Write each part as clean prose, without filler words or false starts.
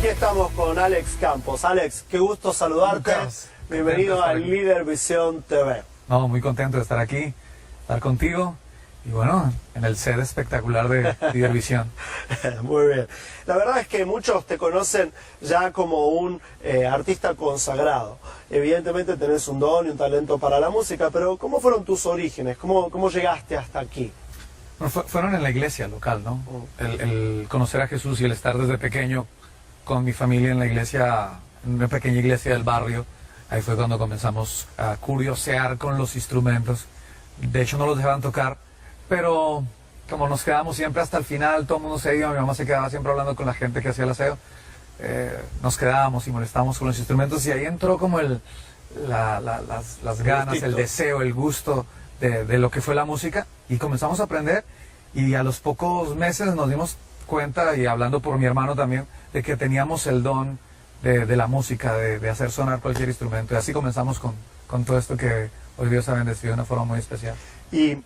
Aquí estamos con Alex Campos. Alex, qué gusto saludarte. Bienvenido a Líder Visión TV. No, muy contento de estar aquí, estar contigo y bueno, en el set espectacular de Líder Visión. Muy bien. La verdad es que muchos te conocen ya como un artista consagrado. Evidentemente tenés un don y un talento para la música, pero ¿cómo fueron tus orígenes? ¿Cómo llegaste hasta aquí? Bueno, fueron en la iglesia local, ¿no? El conocer a Jesús y el estar desde pequeño con mi familia en la iglesia, en una pequeña iglesia del barrio. Ahí fue cuando comenzamos a curiosear con los instrumentos. De hecho no los dejaban tocar, pero como nos quedamos siempre hasta el final, todo el mundo se iba, mi mamá se quedaba siempre hablando con la gente que hacía el aseo, nos quedábamos y molestábamos con los instrumentos y ahí entró como las ganas, el deseo, el gusto de lo que fue la música y comenzamos a aprender y a los pocos meses nos dimos cuenta, y hablando por mi hermano también, de que teníamos el don de la música, de hacer sonar cualquier instrumento. Y así comenzamos con todo esto que hoy Dios ha bendecido de una forma muy especial. Y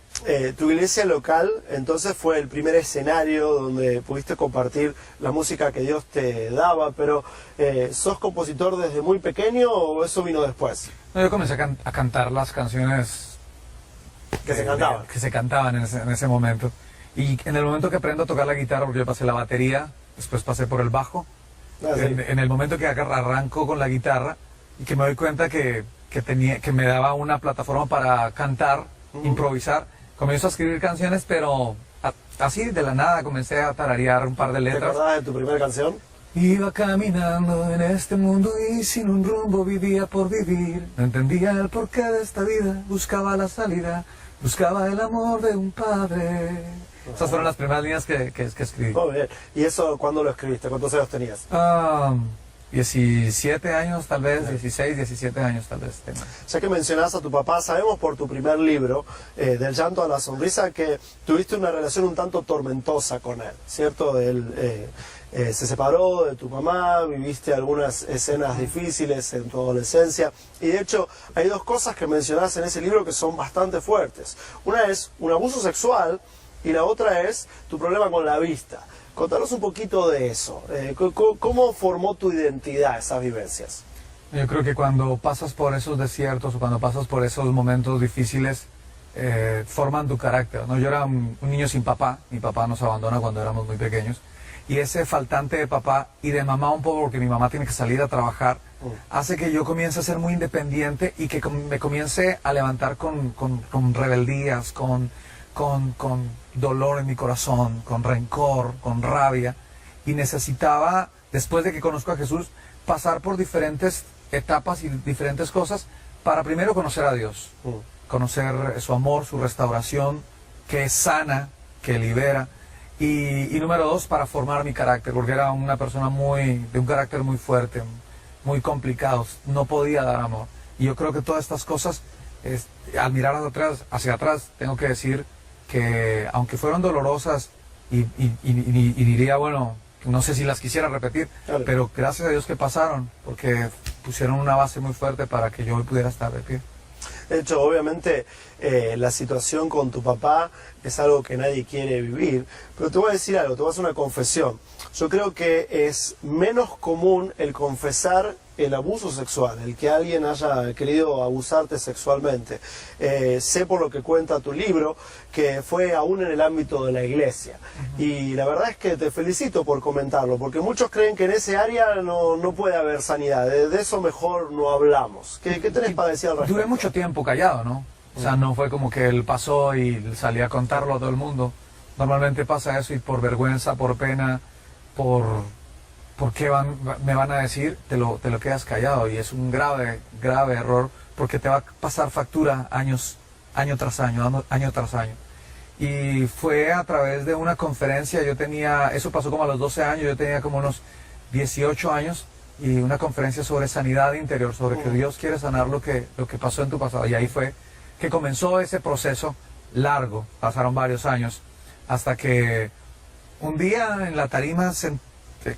tu iglesia local entonces fue el primer escenario donde pudiste compartir la música que Dios te daba, pero ¿sos compositor desde muy pequeño o eso vino después? No, yo comencé a cantar las canciones que se cantaban en ese momento. Y en el momento que aprendo a tocar la guitarra, porque yo pasé la batería, después pasé por el bajo, en el momento que arranco con la guitarra y que me doy cuenta que me daba una plataforma para cantar, improvisar, comienzo a escribir canciones, pero así de la nada comencé a tararear un par de letras. ¿Te acordás de tu primera canción? Iba caminando en este mundo y sin un rumbo vivía por vivir. No entendía el porqué de esta vida, buscaba la salida, buscaba el amor de un padre. Esas fueron las primeras líneas que escribí. Muy bien. ¿Y eso cuándo lo escribiste? ¿Cuántos años tenías? 17 años tal vez, 16, 17 años tal vez. Ya que mencionás a tu papá, sabemos por tu primer libro, Del llanto a la sonrisa, que tuviste una relación un tanto tormentosa con él, ¿cierto? Él se separó de tu mamá, viviste algunas escenas difíciles en tu adolescencia, y de hecho hay dos cosas que mencionás en ese libro que son bastante fuertes. Una es un abuso sexual y la otra es tu problema con la vista. Contanos un poquito de eso. ¿Cómo formó tu identidad esas vivencias? Yo creo que cuando pasas por esos desiertos o cuando pasas por esos momentos difíciles, forman tu carácter, ¿no? Yo era un niño sin papá. Mi papá nos abandona cuando éramos muy pequeños. Y ese faltante de papá y de mamá un poco, porque mi mamá tiene que salir a trabajar, hace que yo comience a ser muy independiente y que me comience a levantar con rebeldías, con dolor en mi corazón, con rencor, con rabia, y necesitaba, después de que conozco a Jesús, pasar por diferentes etapas y diferentes cosas para primero conocer a Dios, conocer su amor, su restauración, que es sana, que libera, y número dos, para formar mi carácter, porque era una persona de un carácter muy fuerte, muy complicado, no podía dar amor, y yo creo que todas estas cosas, al mirar hacia atrás, tengo que decir que aunque fueron dolorosas y diría, bueno, no sé si las quisiera repetir, claro, pero gracias a Dios que pasaron, porque pusieron una base muy fuerte para que yo hoy pudiera estar de pie. De hecho, obviamente, la situación con tu papá es algo que nadie quiere vivir, pero te voy a decir algo, te voy a hacer una confesión. Yo creo que es menos común el confesar el abuso sexual, el que alguien haya querido abusarte sexualmente. Sé por lo que cuenta tu libro que fue aún en el ámbito de la iglesia. Y la verdad es que te felicito por comentarlo, porque muchos creen que en ese área no puede haber sanidad. De eso mejor no hablamos. ¿Qué tenés para decir al respecto? Duré mucho tiempo callado, ¿no? O sea, no fue como que él pasó y salí a contarlo a todo el mundo. Normalmente pasa eso y por vergüenza, por pena, por qué me van a decir, te lo quedas callado, y es un grave error, porque te va a pasar factura año tras año. Y fue a través de una conferencia, eso pasó como a los 12 años, yo tenía como unos 18 años, y una conferencia sobre sanidad interior, sobre que Dios quiere sanar lo que pasó en tu pasado, y ahí fue que comenzó ese proceso largo, pasaron varios años, hasta que un día en la tarima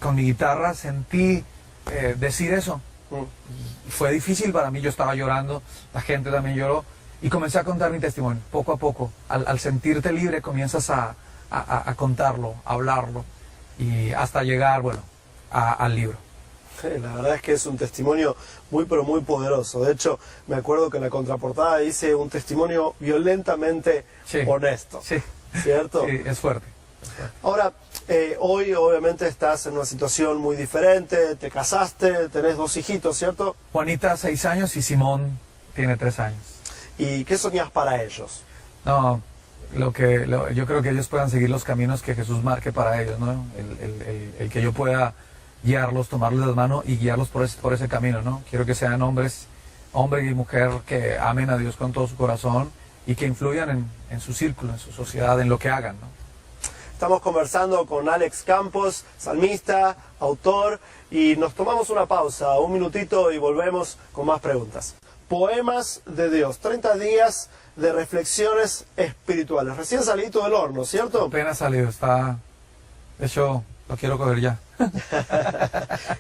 con mi guitarra sentí decir eso. Y fue difícil para mí, yo estaba llorando, la gente también lloró, y comencé a contar mi testimonio, poco a poco. Al sentirte libre comienzas a contarlo, a hablarlo, y hasta llegar, bueno, al libro. La verdad es que es un testimonio muy pero muy poderoso. De hecho, me acuerdo que en la contraportada dice un testimonio violentamente honesto. Sí, ¿cierto? Sí, es fuerte. Ahora, hoy obviamente estás en una situación muy diferente, te casaste, tenés 2 hijitos, ¿cierto? Juanita, 6 años, y Simón tiene 3 años. ¿Y qué soñás para ellos? No, yo creo que ellos puedan seguir los caminos que Jesús marque para ellos, ¿no? El que yo pueda guiarlos, tomarles las manos y guiarlos por ese camino, ¿no? Quiero que sean hombre y mujer que amen a Dios con todo su corazón y que influyan en su círculo, en su sociedad, en lo que hagan, ¿no? Estamos conversando con Alex Campos, salmista, autor, y nos tomamos una pausa, un minutito, y volvemos con más preguntas. Poemas de Dios, 30 días de reflexiones espirituales. Recién salidito del horno, ¿cierto? Apenas salido, está... De hecho, lo quiero coger ya.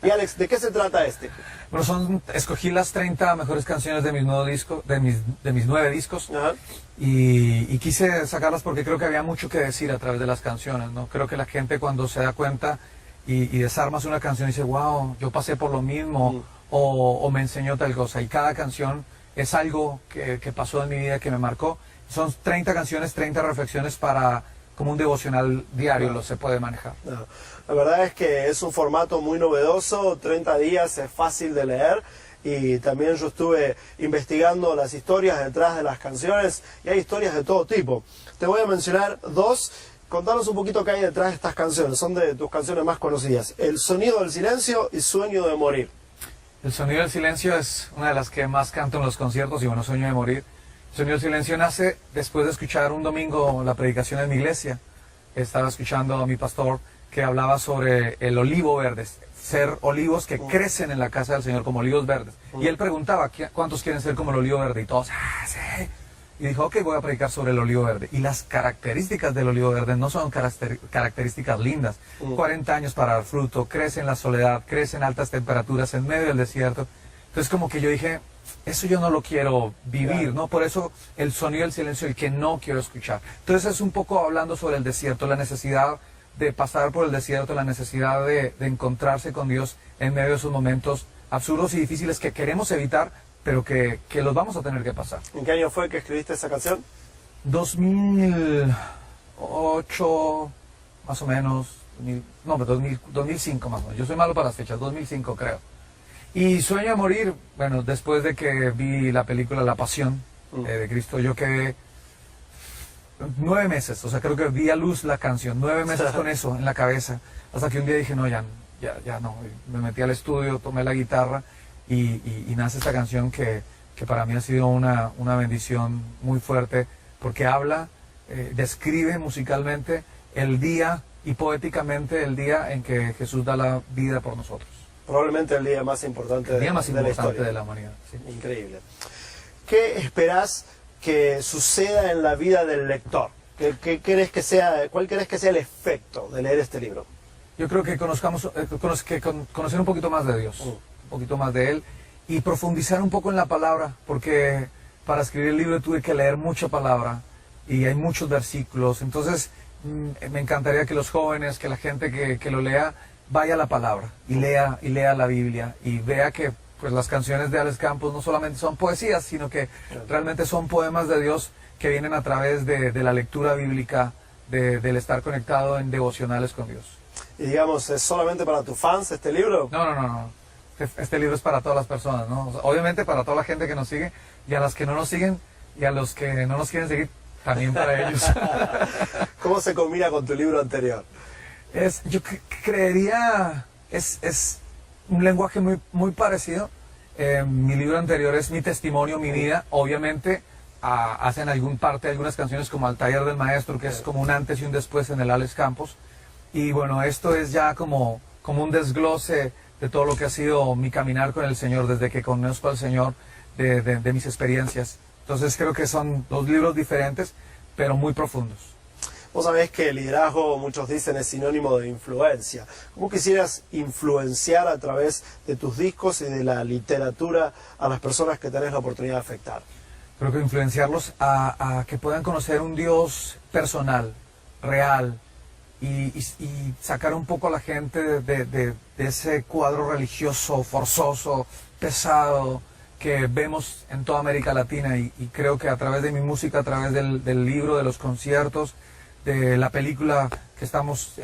Y Alex, ¿de qué se trata este? Bueno, escogí las 30 mejores canciones de mis 9 discos. Ajá. Y quise sacarlas porque creo que había mucho que decir a través de las canciones, ¿no? Creo que la gente, cuando se da cuenta y desarmas una canción y dice, wow, yo pasé por lo mismo, o me enseñó tal cosa. Y cada canción es algo que pasó en mi vida, que me marcó. Son 30 canciones, 30 reflexiones para... como un devocional diario lo se puede manejar. No. La verdad es que es un formato muy novedoso, 30 días, es fácil de leer, y también yo estuve investigando las historias detrás de las canciones, y hay historias de todo tipo. Te voy a mencionar 2, contanos un poquito qué hay detrás de estas canciones, son de tus canciones más conocidas: El sonido del silencio y Sueño de morir. El sonido del silencio es una de las que más canto en los conciertos, y bueno, Sueño de morir. El sonido del silencio nace después de escuchar un domingo la predicación en mi iglesia. Estaba escuchando a mi pastor que hablaba sobre el olivo verde, ser olivos que crecen en la casa del Señor como olivos verdes. Y él preguntaba, ¿cuántos quieren ser como el olivo verde? Y todos, sí. Y dijo, ok, voy a predicar sobre el olivo verde. Y las características del olivo verde no son características lindas. 40 años para dar fruto, crece en la soledad, crece en altas temperaturas, en medio del desierto. Entonces como que yo dije, eso yo no lo quiero vivir, ¿no? Por eso el sonido del silencio, el que no quiero escuchar. Entonces es un poco hablando sobre el desierto, la necesidad de pasar por el desierto, la necesidad de encontrarse con Dios en medio de esos momentos absurdos y difíciles que queremos evitar, pero que los vamos a tener que pasar. ¿En qué año fue que escribiste esa canción? 2008, más o menos, 2005 más o menos. Yo soy malo para las fechas, 2005 creo. Y Sueño de morir, bueno, después de que vi la película La Pasión de Cristo, yo quedé 9 meses, o sea, creo que vi a luz la canción, 9 meses con eso en la cabeza, hasta que un día dije, no, ya no, me metí al estudio, tomé la guitarra y nace esta canción que para mí ha sido una bendición muy fuerte, porque habla, describe musicalmente el día y poéticamente el día en que Jesús da la vida por nosotros. Probablemente el día más importante, el día más de la historia de la humanidad. Sí. Increíble. ¿Qué esperás que suceda en la vida del lector? ¿Qué crees que sea, ¿Cuál crees que sea el efecto de leer este libro? Yo creo que conocer un poquito más de Dios, un poquito más de Él, y profundizar un poco en la palabra, porque para escribir el libro tuve que leer mucha palabra, y hay muchos versículos. Entonces me encantaría que los jóvenes, que la gente que lo lea, vaya a la palabra y lea la Biblia y vea que pues las canciones de Alex Campos no solamente son poesías, sino que realmente son poemas de Dios que vienen a través de la lectura bíblica, del estar conectado en devocionales con Dios. Y digamos, ¿es solamente para tus fans este libro? No. Este libro es para todas las personas, ¿no? O sea, obviamente para toda la gente que nos sigue, y a las que no nos siguen, y a los que no nos quieren seguir, también para ellos. ¿Cómo se combina con tu libro anterior? Yo creería, es un lenguaje muy parecido. Mi libro anterior es mi testimonio, mi vida. Obviamente hacen algunas canciones como Al Taller del Maestro, que es como un antes y un después en el Alex Campos. Y bueno, esto es ya como un desglose de todo lo que ha sido mi caminar con el Señor, desde que conozco al Señor, de mis experiencias. Entonces creo que son 2 libros diferentes, pero muy profundos. Vos sabés que el liderazgo, muchos dicen, es sinónimo de influencia. ¿Cómo quisieras influenciar a través de tus discos y de la literatura a las personas que tenés la oportunidad de afectar? Creo que influenciarlos a que puedan conocer un Dios personal, real, y sacar un poco a la gente de ese cuadro religioso, forzoso, pesado, que vemos en toda América Latina. Y creo que a través de mi música, a través del libro, de los conciertos, de la película que estamos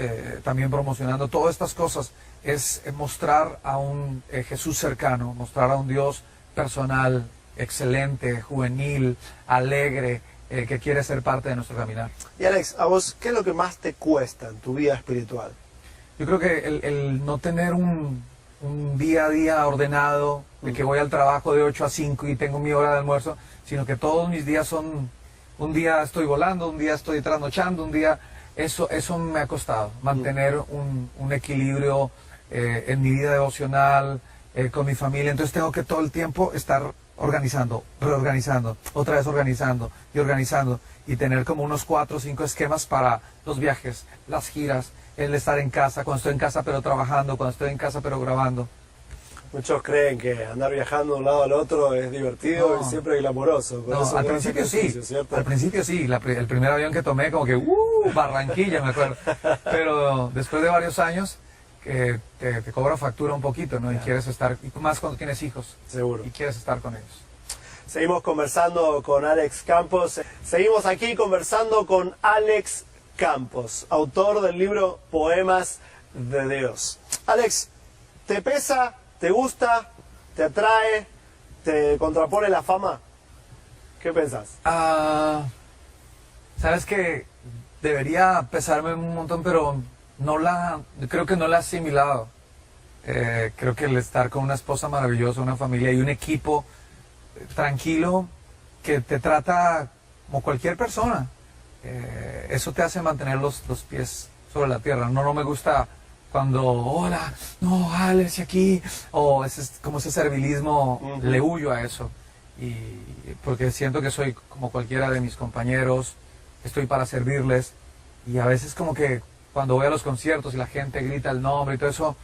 también promocionando, todas estas cosas, es mostrar a un Jesús cercano, mostrar a un Dios personal, excelente, juvenil, alegre, que quiere ser parte de nuestro caminar. Y Alex, a vos, ¿qué es lo que más te cuesta en tu vida espiritual? Yo creo que el no tener un día a día ordenado, de que voy al trabajo de 8 a 5 y tengo mi hora de almuerzo, sino que todos mis días son, un día estoy volando, un día estoy trasnochando, un día, eso me ha costado, mantener un equilibrio en mi vida devocional, con mi familia. Entonces tengo que todo el tiempo estar organizando, reorganizando, otra vez organizando y organizando, y tener como unos 4 o 5 esquemas para los viajes, las giras, el estar en casa, cuando estoy en casa pero trabajando, cuando estoy en casa pero grabando. Muchos creen que andar viajando de un lado al otro es divertido y siempre glamoroso. No, al principio sí, al principio sí, el primer avión que tomé como que, Barranquilla, me acuerdo. Pero después de varios años, que te cobra factura un poquito, ¿no? Y quieres estar, y más cuando tienes hijos. Seguro. Y quieres estar con ellos. Seguimos conversando con Alex Campos. Seguimos aquí conversando con Alex Campos, autor del libro Poemas de Dios. Alex, ¿te pesa, te gusta, te atrae, te contrapone la fama? ¿Qué pensás? Sabes que debería pesarme un montón, pero creo que no la he asimilado. Creo que el estar con una esposa maravillosa, una familia y un equipo tranquilo que te trata como cualquier persona, eso te hace mantener los pies sobre la tierra. No me gusta cuando, hola, no, Alex, y aquí, o como ese servilismo, le huyo a eso. Y porque siento que soy como cualquiera de mis compañeros, estoy para servirles, y a veces como que cuando voy a los conciertos y la gente grita el nombre y todo eso,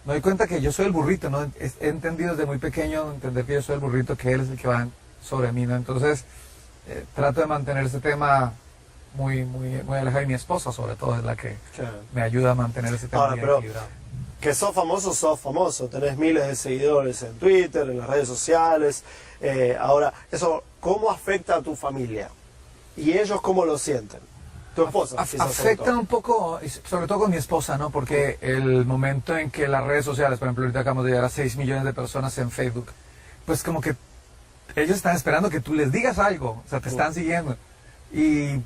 me doy cuenta que yo soy el burrito, ¿no? He entendido desde muy pequeño, entender que yo soy el burrito, que él es el que va sobre mí, ¿no? Entonces, trato de mantener ese tema muy alejado, y mi esposa sobre todo es la que me ayuda a mantener ese tema bien equilibrado. Que sos famoso, tenés miles de seguidores en Twitter, en las redes sociales. Ahora, eso, ¿cómo afecta a tu familia? ¿Y ellos cómo lo sienten? Tu esposa. Afecta un poco, sobre todo con mi esposa, ¿no? Porque el momento en que las redes sociales, por ejemplo, ahorita acabamos de llegar a 6 millones de personas en Facebook, pues como que ellos están esperando que tú les digas algo, o sea, te están siguiendo. Y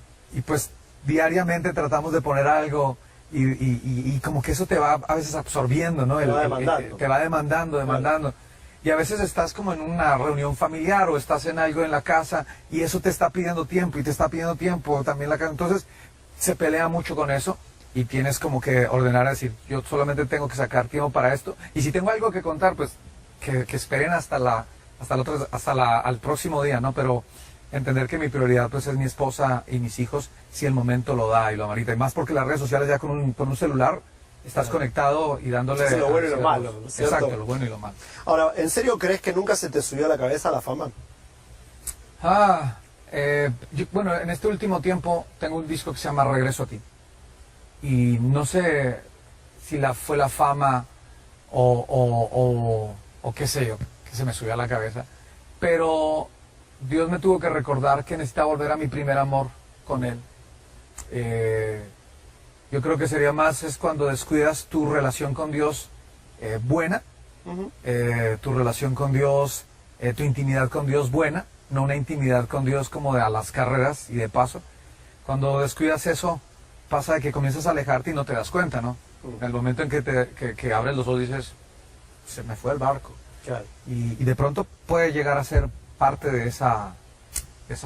pues diariamente tratamos de poner algo y como que eso te va a veces absorbiendo, ¿no? Te va demandando. Claro. Y a veces estás como en una reunión familiar o estás en algo en la casa y eso te está pidiendo tiempo y te está pidiendo tiempo también la casa. Entonces se pelea mucho con eso y tienes como que ordenar a decir, yo solamente tengo que sacar tiempo para esto. Y si tengo algo que contar, pues que esperen hasta al próximo día, ¿no? Pero entender que mi prioridad pues es mi esposa y mis hijos, si el momento lo da y lo amerita. Y más porque las redes sociales ya con un celular estás conectado y dándole... lo bueno y lo malo, ¿no es cierto? Exacto, lo bueno y lo malo. Ahora, ¿en serio crees que nunca se te subió a la cabeza la fama? Bueno, en este último tiempo tengo un disco que se llama Regreso a ti. Y no sé si fue la fama o qué sé yo, que se me subió a la cabeza. Pero Dios me tuvo que recordar que necesitaba volver a mi primer amor con Él. Yo creo que sería más es cuando descuidas tu relación con Dios buena, tu relación con Dios, tu intimidad con Dios buena, no una intimidad con Dios como de a las carreras y de paso. Cuando descuidas eso, pasa de que comienzas a alejarte y no te das cuenta, ¿no? En el momento en que abres los ojos dices, se me fue el barco. Claro. Y de pronto puede llegar a ser parte de esa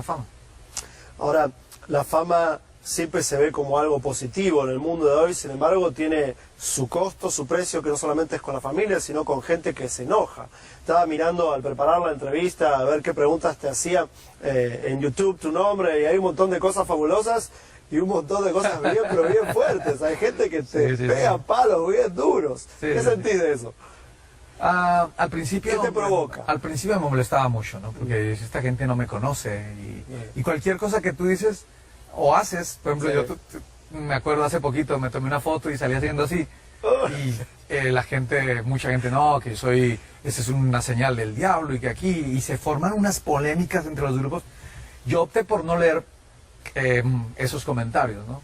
fama. Ahora, la fama siempre se ve como algo positivo en el mundo de hoy, sin embargo tiene su costo, su precio, que no solamente es con la familia, sino con gente que se enoja. Estaba mirando al preparar la entrevista a ver qué preguntas te hacía en YouTube tu nombre, y hay un montón de cosas fabulosas y un montón de cosas bien, pero bien fuertes. Hay gente que te pega palos bien duros. ¿Qué sentís de eso? Al principio, ¿qué te provoca? Al principio me molestaba mucho, ¿no? Porque esta gente no me conoce y cualquier cosa que tú dices o haces, por ejemplo, yo me acuerdo hace poquito, me tomé una foto y salí haciendo así. Y la gente, mucha gente, no, que esa es una señal del diablo y que aquí, y se forman unas polémicas entre los grupos. Yo opté por no leer esos comentarios, ¿no?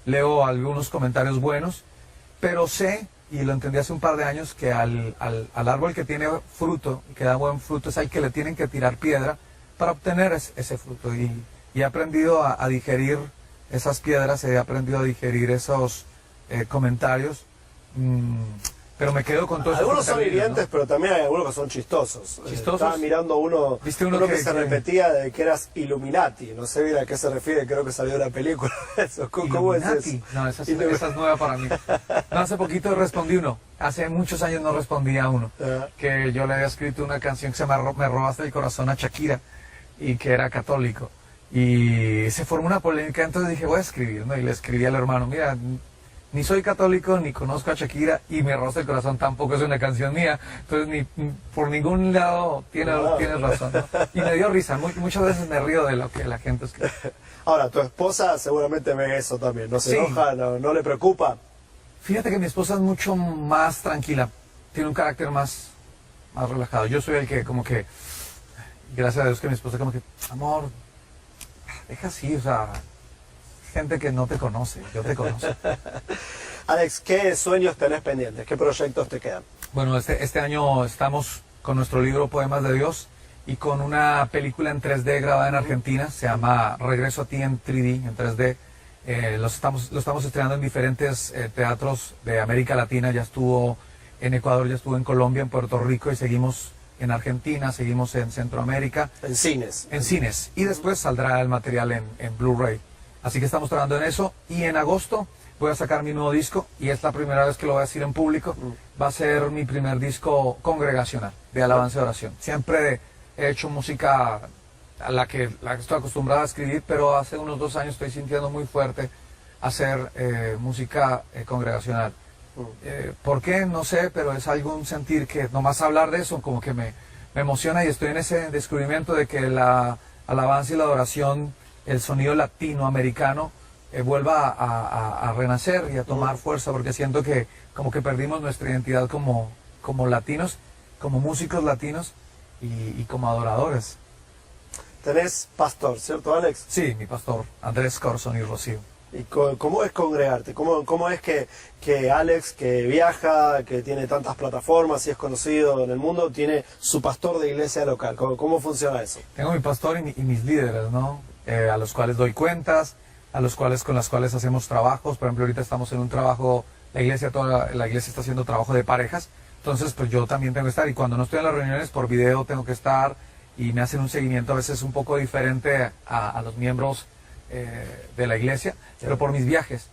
Leo algunos comentarios buenos, pero sé, y lo entendí hace un par de años, que al árbol que tiene fruto, que da buen fruto, es al que le tienen que tirar piedra para obtener ese fruto. Y he aprendido a digerir esas piedras, he aprendido a digerir esos comentarios, pero me quedo con todos esos algunos son comentarios, hirientes, ¿no? Pero también hay algunos que son chistosos. Estaba mirando uno, ¿Viste uno que se repetía de que eras Illuminati, no sé bien a qué se refiere, creo que salió de la película. Eso, ¿cómo es eso? No, esa es nueva para mí. No, hace poquito respondí uno, hace muchos años no respondía a uno, que yo le había escrito una canción que se llama Me robaste el corazón a Shakira, y que era católico, y se formó una polémica, entonces dije, voy a escribir, ¿no? Y le escribí al hermano, mira, ni soy católico, ni conozco a Shakira, y Me robaste el corazón tampoco es una canción mía, entonces por ningún lado tienes razón, ¿no? Y me dio risa, muchas veces me río de lo que la gente escribe. Ahora, tu esposa seguramente ve eso también, ¿no se Sí. enoja, no le preocupa? Fíjate que mi esposa es mucho más tranquila, tiene un carácter más relajado. Yo soy el que como que, gracias a Dios que mi esposa como que, amor, deja así, o sea, gente que no te conoce, yo te conozco. Alex, ¿qué sueños tenés pendientes? ¿Qué proyectos te quedan? Bueno, este año estamos con nuestro libro Poemas de Dios y con una película en 3D grabada en Argentina, se llama Regreso a ti en 3D, en 3D. Lo estamos estrenando en diferentes teatros de América Latina, ya estuvo en Ecuador, ya estuvo en Colombia, en Puerto Rico y seguimos en Argentina, seguimos en Centroamérica. En cines. En cines. Y después saldrá el material en Blu-ray. Así que estamos trabajando en eso. Y en agosto voy a sacar mi nuevo disco y es la primera vez que lo voy a decir en público. Va a ser mi primer disco congregacional de alabanza y oración. Siempre he hecho música a la que estoy acostumbrado a escribir, pero hace unos 2 años estoy sintiendo muy fuerte hacer música congregacional. ¿Por qué? No sé, pero es algún sentir que nomás hablar de eso como que me emociona y estoy en ese descubrimiento de que la alabanza y la adoración, el sonido latinoamericano vuelva a renacer y a tomar fuerza, porque siento que como que perdimos nuestra identidad como latinos, como músicos latinos y como adoradores. Tenés pastor, ¿cierto, Alex? Sí, mi pastor, Andrés Corzón y Rocío. ¿Y cómo es congregarte? ¿Cómo es que Alex, que viaja, que tiene tantas plataformas y es conocido en el mundo, tiene su pastor de iglesia local? ¿Cómo funciona eso? Tengo mi pastor y mis líderes, ¿no? A los cuales doy cuentas, con las cuales hacemos trabajos. Por ejemplo, ahorita estamos en un trabajo, toda la iglesia está haciendo trabajo de parejas, entonces pues yo también tengo que estar, y cuando no estoy en las reuniones por video tengo que estar, y me hacen un seguimiento a veces un poco diferente a los miembros de la iglesia, pero por mis viajes.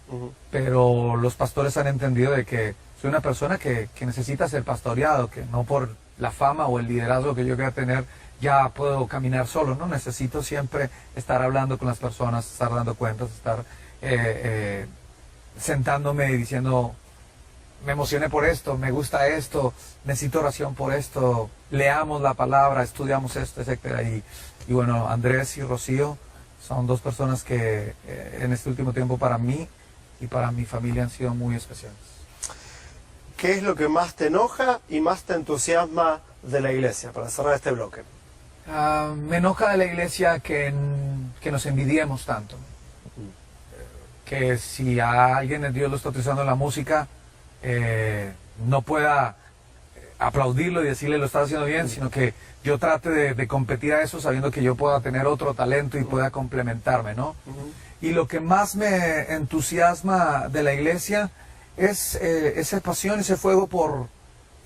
Pero los pastores han entendido de que soy una persona que necesita ser pastoreado, que no por la fama o el liderazgo que yo quiera tener ya puedo caminar solo, ¿no? Necesito siempre estar hablando con las personas, estar dando cuentas, estar sentándome y diciendo, me emocioné por esto, me gusta esto, necesito oración por esto, leamos la palabra, estudiamos esto, etcétera. Y bueno, Andrés y Rocío son 2 personas que en este último tiempo para mí y para mi familia han sido muy especiales. ¿Qué es lo que más te enoja y más te entusiasma de la iglesia, para cerrar este bloque? Me enoja de la iglesia que nos envidiemos tanto. Que si a alguien de Dios lo está utilizando en la música, no pueda aplaudirlo y decirle lo está haciendo bien, sino que yo trate de competir a eso sabiendo que yo pueda tener otro talento y pueda complementarme, ¿no? Y lo que más me entusiasma de la iglesia es esa pasión, ese fuego por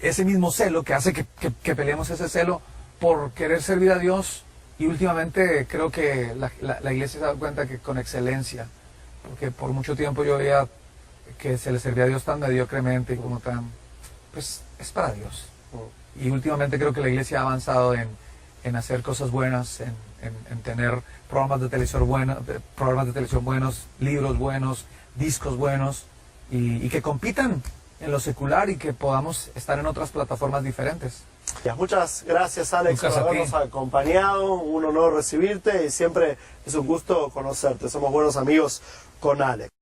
ese mismo celo que hace que peleemos ese celo por querer servir a Dios. Y últimamente creo que la iglesia se ha dado cuenta que con excelencia, porque por mucho tiempo yo veía que se le servía a Dios tan mediocremente y como tan, pues es para Dios. Y últimamente creo que la iglesia ha avanzado en hacer cosas buenas, en tener programas de televisión buenos, libros buenos, discos buenos, y que compitan en lo secular y que podamos estar en otras plataformas diferentes. Muchas gracias, Alex, Muchas por habernos acompañado. Un honor recibirte y siempre es un gusto conocerte. Somos buenos amigos con Alex.